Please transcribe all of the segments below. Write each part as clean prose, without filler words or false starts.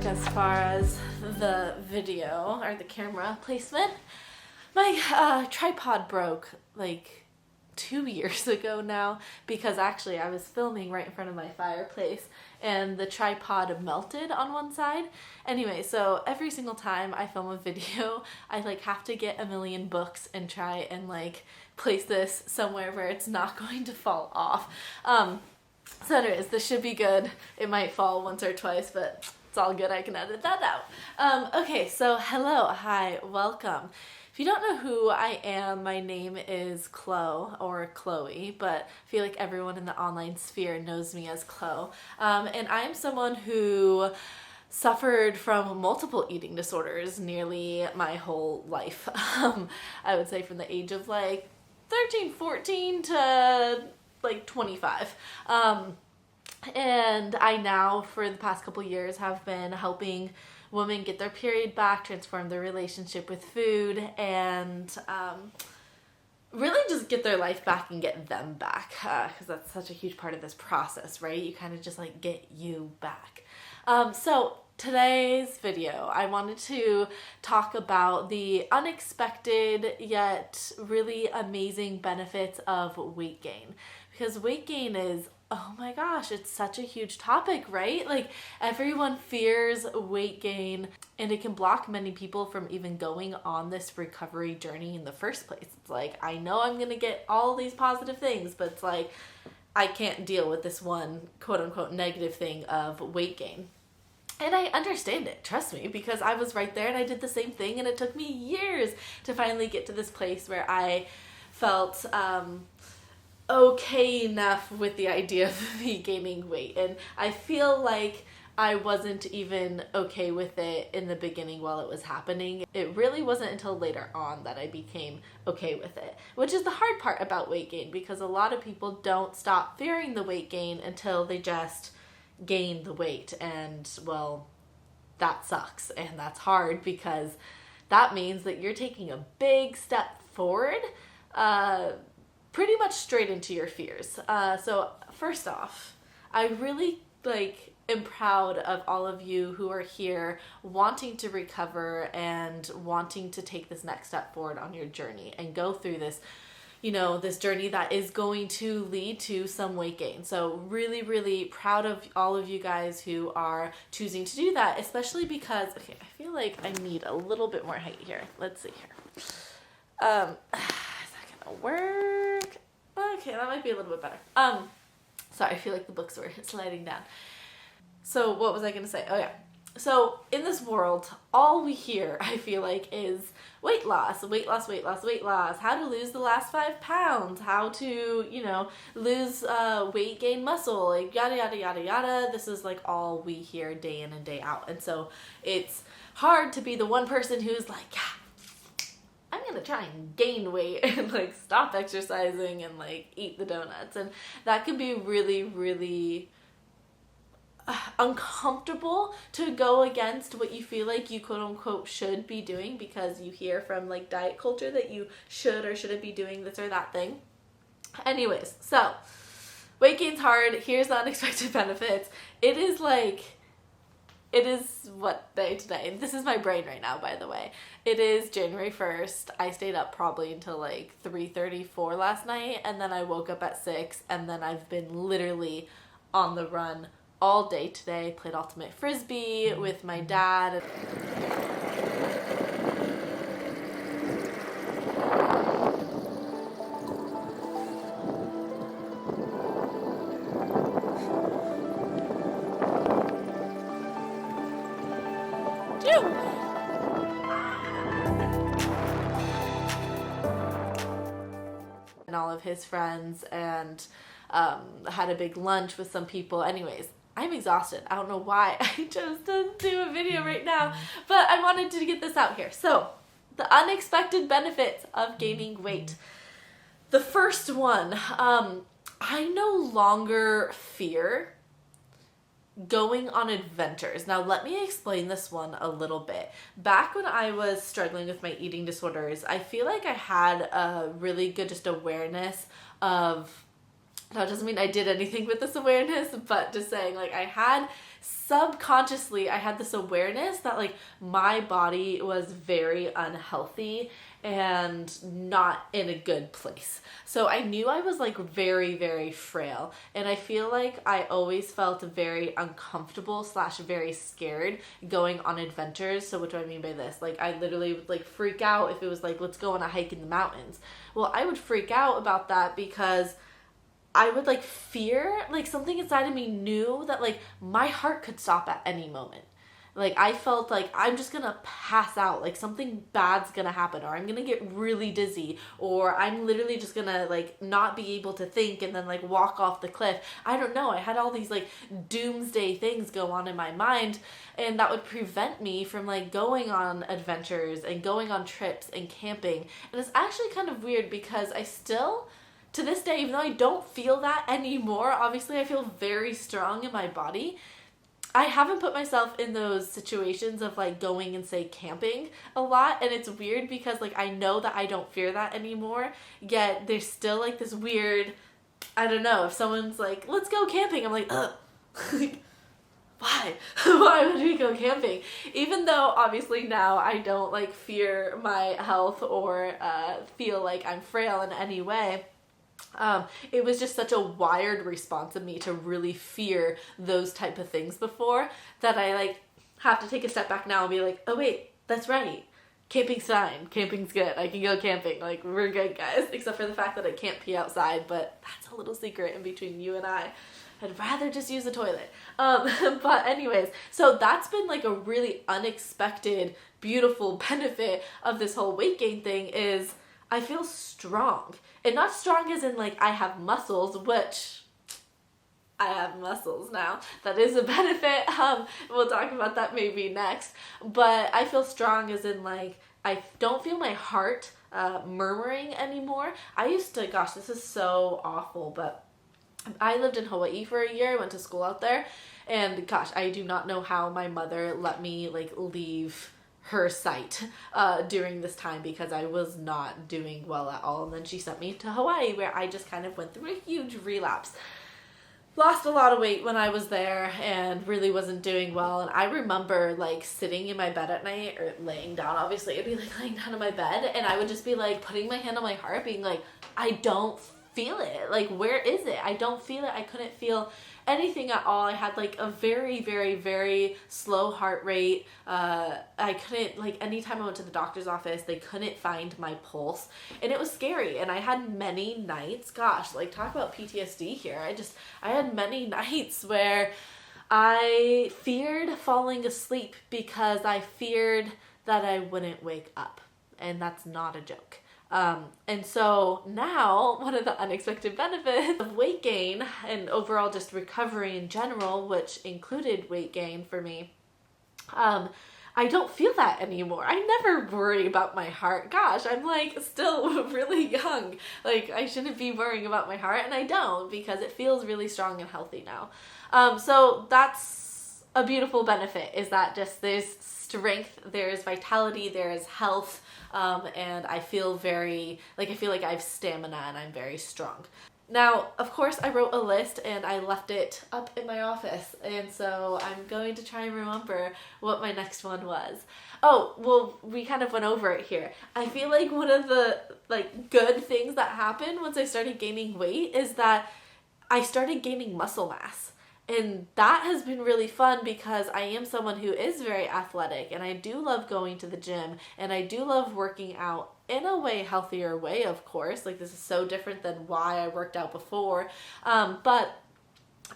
As far as the video or the camera placement, my tripod broke like 2 years ago now, because actually I was filming right in front of my fireplace and the tripod melted on one side. Anyway, so every single time I film a video, I like have to get a million books and try and like place this somewhere where it's not going to fall off. So anyways, this should be good. It might fall once or twice, but it's all good. I can edit that out. Okay, so hello, hi, welcome. If you don't know who I am, my name is Chlo, or Chloe, but I feel like everyone in the online sphere knows me as Chlo. And I'm someone who suffered from multiple eating disorders nearly my whole life. I would say from the age of like 13, 14 to like 25. And I now, for the past couple years, have been helping women get their period back, transform their relationship with food, and really just get their life back and get them back, because that's such a huge part of this process, right? You kind of just like get you back. So today's video, I wanted to talk about the unexpected yet really amazing benefits of weight gain, because weight gain is, oh my gosh, it's such a huge topic, right? Like everyone fears weight gain, and it can block many people from even going on this recovery journey in the first place. It's like, I know I'm gonna get all these positive things, but it's like, I can't deal with this one quote unquote negative thing of weight gain. And I understand it, trust me, because I was right there and I did the same thing, and it took me years to finally get to this place where I felt okay enough with the idea of me gaining weight. And I feel like I wasn't even okay with it in the beginning while it was happening. It really wasn't until later on that I became okay with it, which is the hard part about weight gain, because a lot of people don't stop fearing the weight gain until they just gain the weight. And well, that sucks, and that's hard, because that means that you're taking a big step forward, pretty much straight into your fears. So first off, I really am proud of all of you who are here wanting to recover and wanting to take this next step forward on your journey and go through this, this journey that is going to lead to some weight gain. So really, really proud of all of you guys who are choosing to do that, especially because, okay, I feel like I need a little bit more height here. Let's see here. Is that gonna work? Okay, that might be a little bit better. Sorry, I feel like the books were sliding down. So what was I gonna say? Oh yeah. So in this world, all we hear, I feel like, is weight loss, weight loss, weight loss, weight loss, how to lose the last 5 pounds, how to, lose weight, gain muscle, like yada, yada, yada, yada. This is like all we hear day in and day out. And so it's hard to be the one person who's like, yeah, I'm gonna try and gain weight and like stop exercising and like eat the donuts. And that can be really, really uncomfortable to go against what you feel like you quote unquote should be doing, because you hear from like diet culture that you should or shouldn't be doing this or that thing. Anyways, so weight gain's hard. Here's the unexpected benefits. It is what day today? This is my brain right now, by the way. It is January 1st. I stayed up probably until like 3:34 last night, and then I woke up at 6, and then I've been literally on the run all day today. Played ultimate frisbee with my dad. And all of his friends, and had a big lunch with some people. Anyways, I'm exhausted. I don't know why I chose to do a video right now, but I wanted to get this out here. So, the unexpected benefits of gaining weight. The first one, I no longer fear going on adventures. Now, let me explain this one a little bit. Back when I was struggling with my eating disorders, I feel like I had a really good just awareness of, that doesn't mean I did anything with this awareness, but just saying, like, I had subconsciously, I had this awareness that, like, my body was very unhealthy and not in a good place. So I knew I was, like, very, very frail. And I feel like I always felt very uncomfortable / very scared going on adventures. So what do I mean by this? Like, I literally would, like, freak out if it was like, let's go on a hike in the mountains. Well, I would freak out about that because I would, like, fear, like, something inside of me knew that, like, my heart could stop at any moment. Like, I felt like I'm just gonna pass out, like, something bad's gonna happen, or I'm gonna get really dizzy, or I'm literally just gonna, like, not be able to think and then, like, walk off the cliff. I don't know. I had all these, like, doomsday things go on in my mind, and that would prevent me from, like, going on adventures and going on trips and camping. And it's actually kind of weird because I still, to this day, even though I don't feel that anymore, obviously I feel very strong in my body, I haven't put myself in those situations of, like, going and, say, camping a lot. And it's weird because, like, I know that I don't fear that anymore, yet there's still, like, this weird, I don't know, if someone's like, let's go camping, I'm like, ugh. Why? Why would we go camping? Even though obviously now I don't, like, fear my health or feel like I'm frail in any way. It was just such a wired response of me to really fear those type of things before that I, like, have to take a step back now and be like, oh wait, that's right. Camping's fine. Camping's good. I can go camping. Like, we're good, guys. Except for the fact that I can't pee outside, but that's a little secret in between you and I. I'd rather just use the toilet. But anyways, so that's been, like, a really unexpected, beautiful benefit of this whole weight gain thing is I feel strong. And not strong as in, like, I have muscles, which I have muscles now. That is a benefit. We'll talk about that maybe next. But I feel strong as in, like, I don't feel my heart murmuring anymore. I used to, gosh, this is so awful, but I lived in Hawaii for a year. I went to school out there. And gosh, I do not know how my mother let me, like, leave her sight during this time because I was not doing well at all. And then she sent me to Hawaii where I just kind of went through a huge relapse. Lost a lot of weight when I was there and really wasn't doing well. And I remember, like, sitting in my bed at night, or laying down, obviously. I'd be, like, laying down in my bed and I would just be, like, putting my hand on my heart being like, I don't feel it. Like, where is it? I don't feel it. I couldn't feel anything at all. I had, like, a very, very, very slow heart rate. I couldn't, like, anytime I went to the doctor's office, they couldn't find my pulse. And it was scary. And I had many nights, gosh, like, talk about PTSD here. I had many nights where I feared falling asleep because I feared that I wouldn't wake up. And that's not a joke. And so now one of the unexpected benefits of weight gain and overall just recovery in general, which included weight gain for me, I don't feel that anymore. I never worry about my heart. Gosh, I'm, like, still really young. Like, I shouldn't be worrying about my heart, and I don't because it feels really strong and healthy now. So that's a beautiful benefit, is that just there's strength, there's vitality, there's health, and I feel very, like, I feel like I have stamina and I'm very strong. Now, of course, I wrote a list and I left it up in my office, and so I'm going to try and remember what my next one was. Oh, well, we kind of went over it here. I feel like one of the, like, good things that happened once I started gaining weight is that I started gaining muscle mass. And that has been really fun because I am someone who is very athletic and I do love going to the gym and I do love working out in a way healthier way, of course. Like, this is so different than why I worked out before. But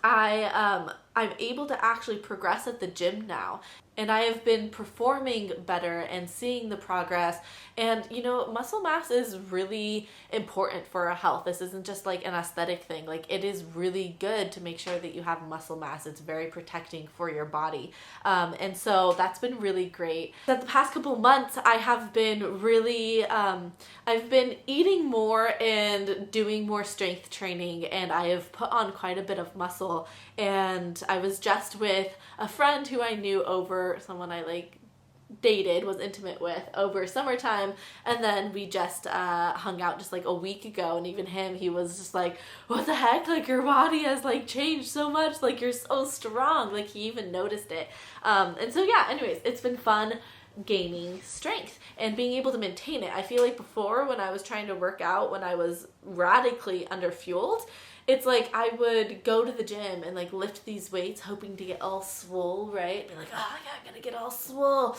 I'm able to actually progress at the gym now. And I have been performing better and seeing the progress. And, you know, muscle mass is really important for our health. This isn't just, like, an aesthetic thing. Like, it is really good to make sure that you have muscle mass. It's very protecting for your body. And so that's been really great. The past couple months, I have been really, I've been eating more and doing more strength training. And I have put on quite a bit of muscle. And I was just with a friend who I knew over someone I like dated, was intimate with over summertime, and then we just hung out just like a week ago, and even him, he was just like, what the heck, like your body has like changed so much, like you're so strong, like he even noticed it. And so yeah, anyways, it's been fun gaining strength and being able to maintain it. I feel like before, when I was trying to work out, when I was radically underfueled, it's like I would go to the gym and like lift these weights hoping to get all swole, right? Be like, oh yeah, I'm gonna get all swole.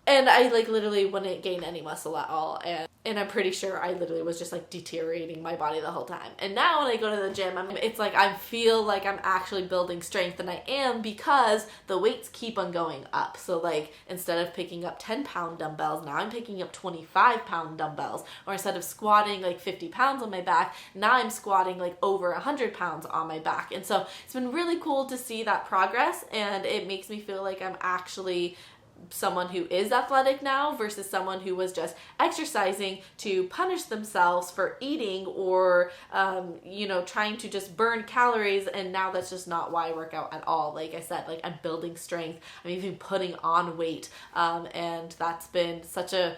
And I like literally wouldn't gain any muscle at all. And I'm pretty sure I literally was just like deteriorating my body the whole time. And now when I go to the gym, it's like I feel like I'm actually building strength, and I am, because the weights keep on going up. So like instead of picking up 10-pound dumbbells, now I'm picking up 25-pound dumbbells. Or instead of squatting like 50 pounds on my back, now I'm squatting like over 100 pounds on my back. And so it's been really cool to see that progress, and it makes me feel like I'm actually someone who is athletic now versus someone who was just exercising to punish themselves for eating or trying to just burn calories, and now that's just not why I work out at all. Like I said, like I'm building strength, I'm even putting on weight, and that's been such a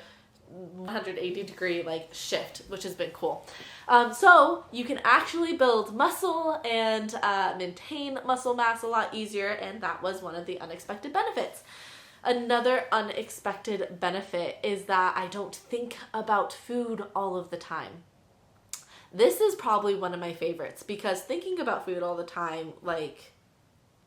180-degree like shift, which has been cool. So you can actually build muscle and maintain muscle mass a lot easier, and that was one of the unexpected benefits. Another unexpected benefit is that I don't think about food all of the time. This is probably one of my favorites, because thinking about food all the time, like,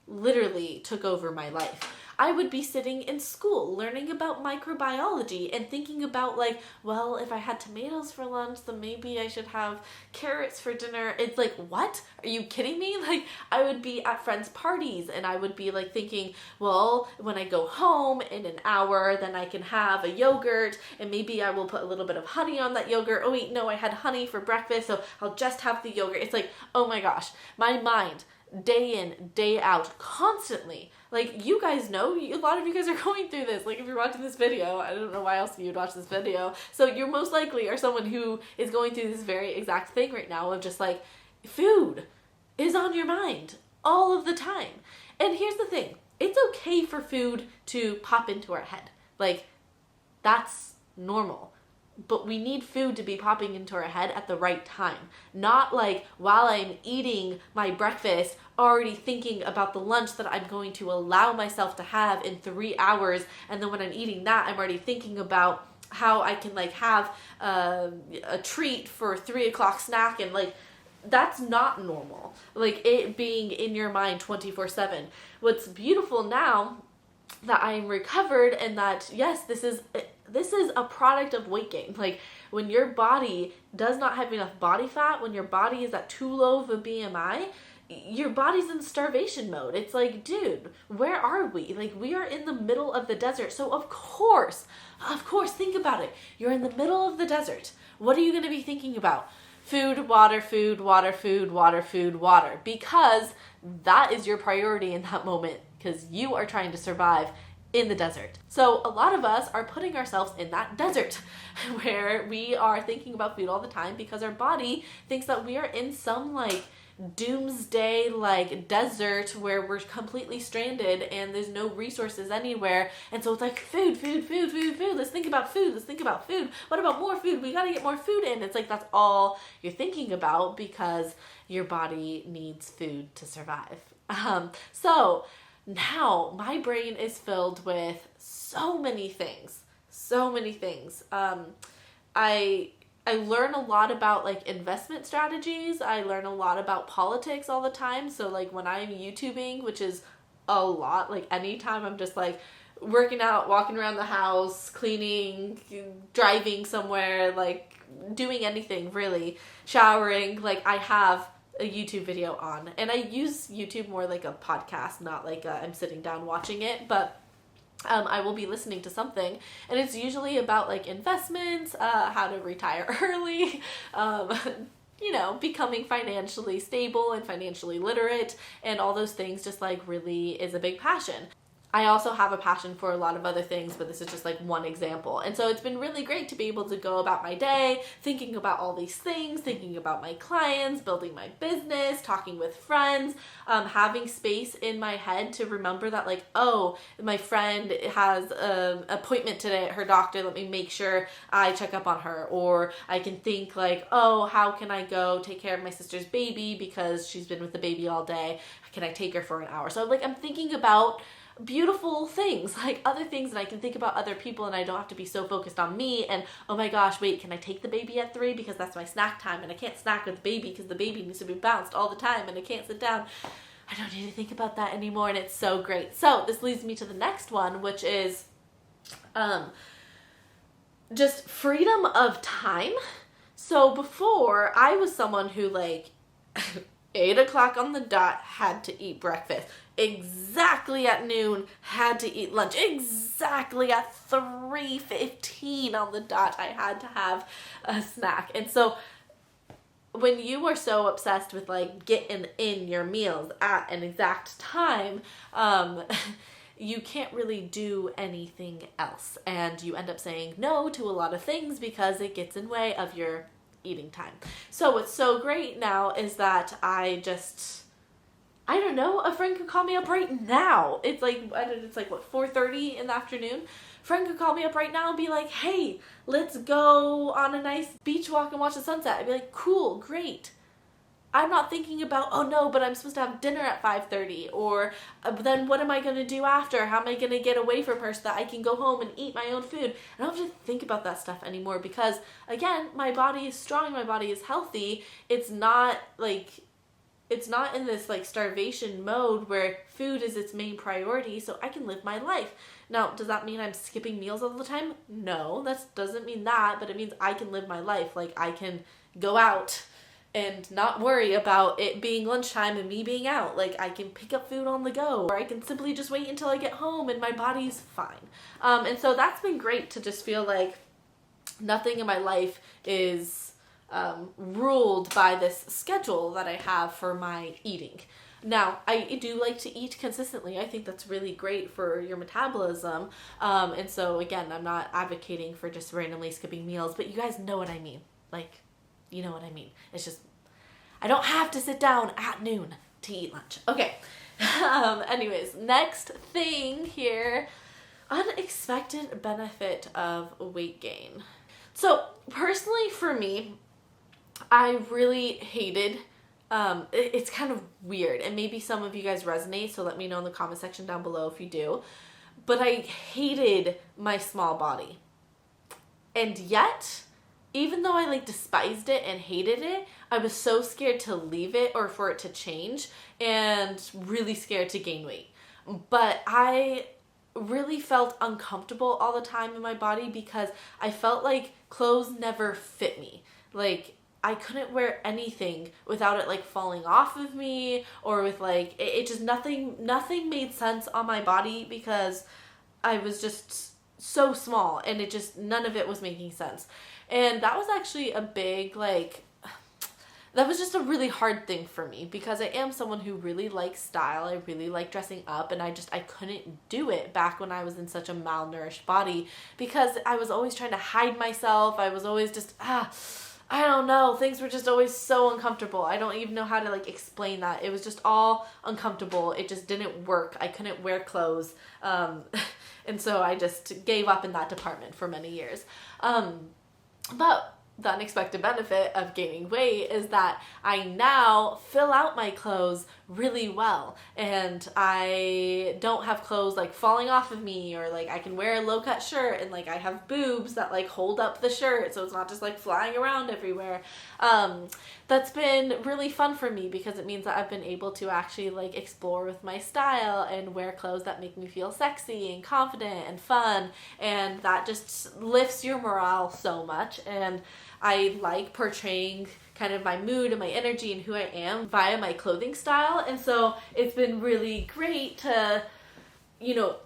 literally took over my life. I would be sitting in school learning about microbiology and thinking about like, well, if I had tomatoes for lunch, then maybe I should have carrots for dinner. It's like, what? Are you kidding me? Like, I would be at friends' parties and I would be like thinking, well, when I go home in an hour, then I can have a yogurt and maybe I will put a little bit of honey on that yogurt. Oh wait, no, I had honey for breakfast, so I'll just have the yogurt. It's like, oh my gosh, my mind, day in, day out, constantly. Like, you guys know, a lot of you guys are going through this. Like, if you're watching this video, I don't know why else you'd watch this video. So you're most likely are someone who is going through this very exact thing right now of just like, food is on your mind all of the time. And here's the thing. It's okay for food to pop into our head. Like, that's normal. But we need food to be popping into our head at the right time. Not like while I'm eating my breakfast, already thinking about the lunch that I'm going to allow myself to have in 3 hours. And then when I'm eating that, I'm already thinking about how I can like have a treat for 3 o'clock snack. And like, that's not normal. Like, it being in your mind 24/7. What's beautiful now that I'm recovered, and that, yes, this is a product of weight gain. Like, when your body does not have enough body fat, when your body is at too low of a BMI, your body's in starvation mode. It's like, dude, where are we? Like, we are in the middle of the desert. So of course, think about it. You're in the middle of the desert. What are you going to be thinking about? Food, water, food, water, food, water, food, water. Because that is your priority in that moment, because you are trying to survive in the desert. So a lot of us are putting ourselves in that desert where we are thinking about food all the time because our body thinks that we are in some like doomsday like desert where we're completely stranded and there's no resources anywhere. And so it's like food. Let's think about food. What about more food? We gotta get more food in. It's like that's all you're thinking about because your body needs food to survive. So now my brain is filled with so many things. I learn a lot about like investment strategies. I learn a lot about politics all the time. So like when I'm YouTubing, which is a lot, like anytime I'm just like working out, walking around the house, cleaning, driving somewhere, like doing anything really, showering, like I have a YouTube video on. And I use YouTube more like a podcast, not like I'm sitting down watching it, but I will be listening to something, and it's usually about like investments, how to retire early, becoming financially stable and financially literate, and all those things just like really is a big passion. I also have a passion for a lot of other things, but this is just like one example. And so it's been really great to be able to go about my day, thinking about all these things, thinking about my clients, building my business, talking with friends, having space in my head to remember that like, oh, my friend has an appointment today at her doctor. Let me make sure I check up on her. Or I can think like, oh, how can I go take care of my sister's baby because she's been with the baby all day? Can I take her for an hour? So like I'm thinking about beautiful things, like other things, and I can think about other people, and I don't have to be so focused on me and, oh my gosh, wait, can I take the baby at 3 because that's my snack time, and I can't snack with the baby because the baby needs to be bounced all the time and I can't sit down. I don't need to think about that anymore, and it's so great. So this leads me to the next one, which is just freedom of time. So before, I was someone who like 8 o'clock on the dot had to eat breakfast. Exactly at noon had to eat lunch. Exactly at 3:15 on the dot I had to have a snack. And so when you are so obsessed with like getting in your meals at an exact time, you can't really do anything else. And you end up saying no to a lot of things because it gets in way of your eating time. So what's so great now is that I don't know, a friend could call me up right now. It's like what, 4:30 in the afternoon? Friend could call me up right now and be like, hey, let's go on a nice beach walk and watch the sunset. I'd be like, cool, great. I'm not thinking about, oh no, but I'm supposed to have dinner at 5:30, or then what am I going to do after? How am I going to get away from her so that I can go home and eat my own food? I don't have to think about that stuff anymore because, again, my body is strong, my body is healthy. It's not in this like starvation mode where food is its main priority, so I can live my life. Now, does that mean I'm skipping meals all the time? No, that doesn't mean that, but it means I can live my life. Like I can go out and not worry about it being lunchtime and me being out. Like I can pick up food on the go, or I can simply just wait until I get home and my body's fine. And so that's been great to just feel like nothing in my life is ruled by this schedule that I have for my eating. Now, I do like to eat consistently. I think that's really great for your metabolism. And so again, I'm not advocating for just randomly skipping meals, but you guys know what I mean. Like, you know what I mean. It's just, I don't have to sit down at noon to eat lunch. Okay. Anyways, next thing here, unexpected benefit of weight gain. So personally for me, I really hated, it's kind of weird, and maybe some of you guys resonate, so let me know in the comment section down below if you do, but I hated my small body. And yet, even though I like despised it and hated it, I was so scared to leave it or for it to change, and really scared to gain weight. But I really felt uncomfortable all the time in my body because I felt like clothes never fit me. Like I couldn't wear anything without it like falling off of me, or with like it just nothing made sense on my body because I was just so small, and it just, none of it was making sense. And that was actually a big that was just a really hard thing for me because I am someone who really likes style. I really like dressing up, and I couldn't do it back when I was in such a malnourished body because I was always trying to hide myself. I was always just, I don't know. Things were just always so uncomfortable. I don't even know how to like explain that. It was just all uncomfortable. It just didn't work. I couldn't wear clothes. And so I just gave up in that department for many years. But the unexpected benefit of gaining weight is that I now fill out my clothes really well, and I don't have clothes like falling off of me, or like I can wear a low cut shirt and like I have boobs that like hold up the shirt so it's not just like flying around everywhere. That's been really fun for me because it means that I've been able to actually like explore with my style and wear clothes that make me feel sexy and confident and fun, and that just lifts your morale so much. And I like portraying kind of my mood and my energy and who I am via my clothing style. And so it's been really great to,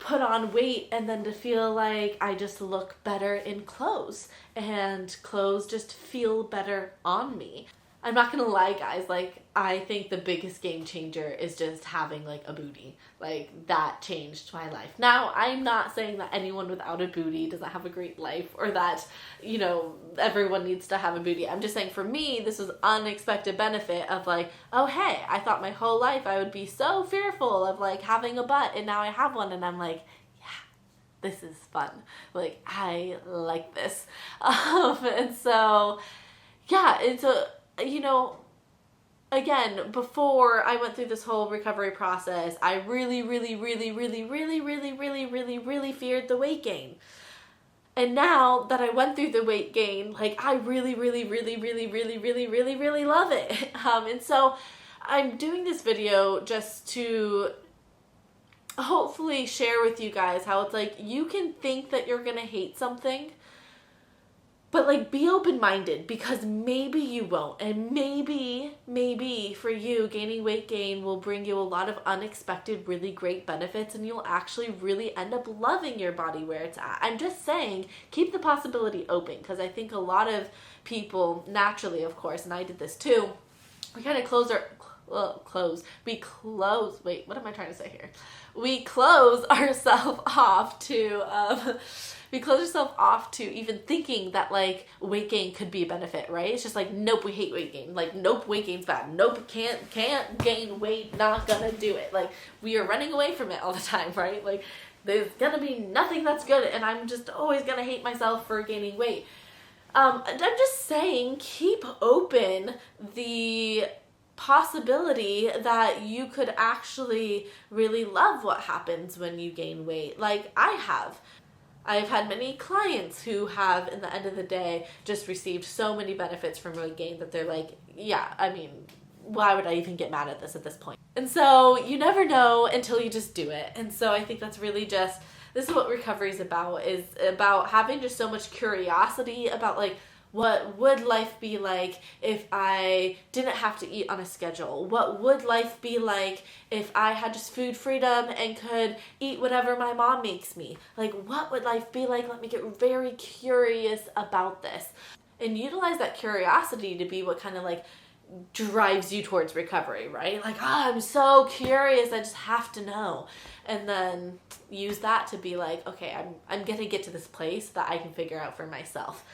put on weight and then to feel like I just look better in clothes, and clothes just feel better on me. I'm not gonna lie, guys, like, I think the biggest game changer is just having, like, a booty. Like, that changed my life. Now, I'm not saying that anyone without a booty doesn't have a great life, or that, you know, everyone needs to have a booty. I'm just saying, for me, this was unexpected benefit of, like, oh, hey, I thought my whole life I would be so fearful of, like, having a butt, and now I have one, and I'm like, this is fun. Like, I like this. And so, yeah, and so, you know, again, before I went through this whole recovery process, I really feared the weight gain. And now that I went through the weight gain, like, I really love it. And so I'm doing this video just to hopefully share with you guys how it's like, you can think that you're gonna hate something, but like, be open-minded, because maybe you won't. And maybe for you, gaining weight gain will bring you a lot of unexpected, really great benefits, and you'll actually really end up loving your body where it's at. I'm just saying, keep the possibility open, because I think a lot of people, naturally, of course, and I did this too, we kind of close, wait, what am I trying to say here? We close ourselves off to, even thinking that, like, weight gain could be a benefit, right? It's just like, nope, we hate weight gain. Like, nope, weight gain's bad. Nope, can't gain weight, not gonna do it. Like, we are running away from it all the time, right? Like, there's gonna be nothing that's good, and I'm just always gonna hate myself for gaining weight. I'm just saying, keep open the possibility that you could actually really love what happens when you gain weight. Like, I've had many clients who have, in the end of the day, just received so many benefits from weight gain that they're like, yeah, I mean, why would I even get mad at this point? And so you never know until you just do it. And so I think that's really just, this is what recovery is about having just so much curiosity about, like, what would life be like if I didn't have to eat on a schedule? What would life be like if I had just food freedom and could eat whatever my mom makes me? Like, what would life be like? Let me get very curious about this. And utilize that curiosity to be what kind of, like, drives you towards recovery, right? Like, I'm so curious, I just have to know. And then use that to be like, okay, I'm gonna get to this place that I can figure out for myself.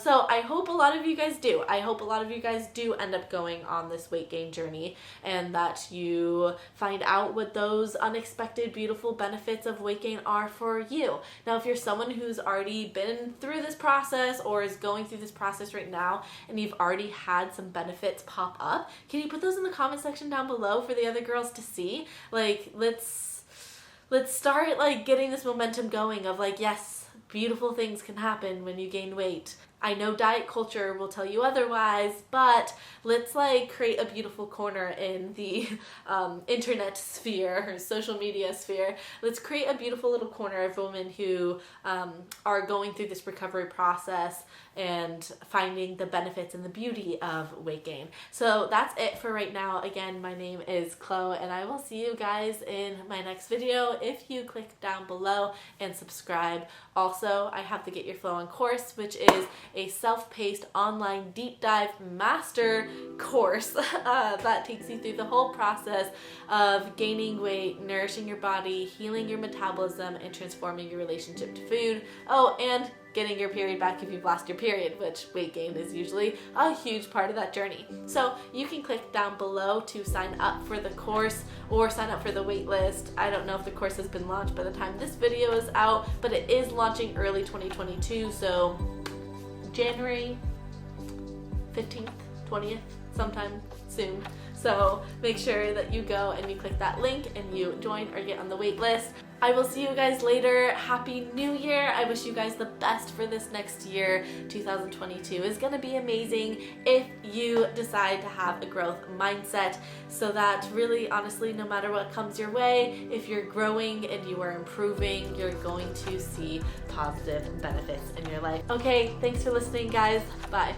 So I hope a lot of you guys do. I hope a lot of you guys do end up going on this weight gain journey, and that you find out what those unexpected, beautiful benefits of weight gain are for you. Now, if you're someone who's already been through this process or is going through this process right now, and you've already had some benefits pop up, can you put those in the comment section down below for the other girls to see? Like, let's start, like, getting this momentum going of, like, yes, beautiful things can happen when you gain weight. I know diet culture will tell you otherwise, but let's, like, create a beautiful corner in the internet sphere or social media sphere. Let's create a beautiful little corner of women who are going through this recovery process and finding the benefits and the beauty of weight gain. So that's it for right now. Again, my name is Chloe, and I will see you guys in my next video if you click down below and subscribe. Also, I have the Get Your Flow On course, which is a self-paced online deep dive master course that takes you through the whole process of gaining weight, nourishing your body, healing your metabolism, and transforming your relationship to food. Oh, and getting your period back if you've lost your period, which weight gain is usually a huge part of that journey. So you can click down below to sign up for the course or sign up for the wait list. I don't know if the course has been launched by the time this video is out, but it is launching early 2022, so January 15th, 20th, sometime soon. So make sure that you go and you click that link and you join or get on the wait list. I will see you guys later. Happy New Year. I wish you guys the best for this next year. 2022 is going to be amazing if you decide to have a growth mindset, so that really, honestly, no matter what comes your way, if you're growing and you are improving, you're going to see positive benefits in your life. Okay, thanks for listening, guys. Bye.